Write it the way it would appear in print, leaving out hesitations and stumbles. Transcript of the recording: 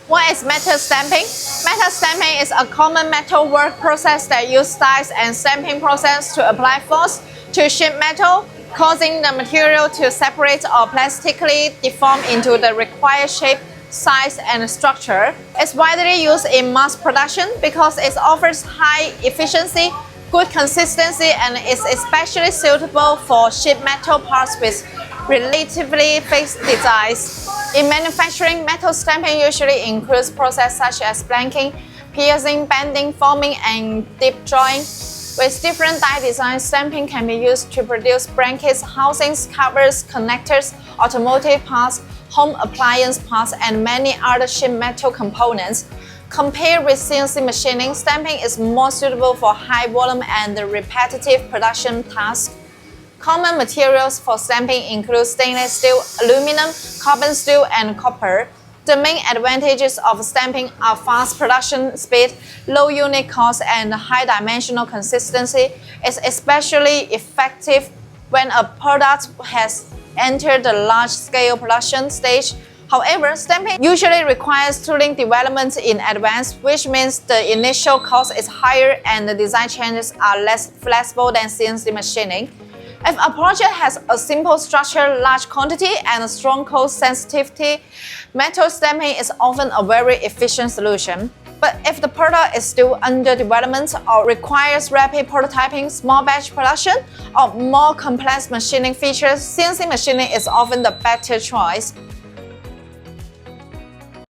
What is metal stamping? Metal stamping is a common metal work process that uses dies and stamping process to apply force to shape metal, causing the material to separate or plastically deform into the required shape, size, and structure. It's widely used in mass production because it offers high efficiency, good consistency, and is especially suitable for sheet metal parts with relatively fixed designs. In manufacturing, metal stamping usually includes processes such as blanking, piercing, bending, forming, and deep drawing. With different die designs, stamping can be used to produce brackets, housings, covers, connectors, automotive parts, home appliance parts, and many other sheet metal components. Compared with CNC machining, stamping is more suitable for high volume and repetitive production tasks. Common materials for stamping include stainless steel, aluminum, carbon steel, and copper. The main advantages of stamping are fast production speed, low unit cost, and high dimensional consistency. It's especially effective when a product has entered the large-scale production stage. However, stamping usually requires tooling development in advance, which means the initial cost is higher and the design changes are less flexible than CNC machining. If a project has a simple structure, large quantity, and a strong cost sensitivity, metal stamping is often a very efficient solution. But if the product is still under development or requires rapid prototyping, small batch production, or more complex machining features, CNC machining is often the better choice.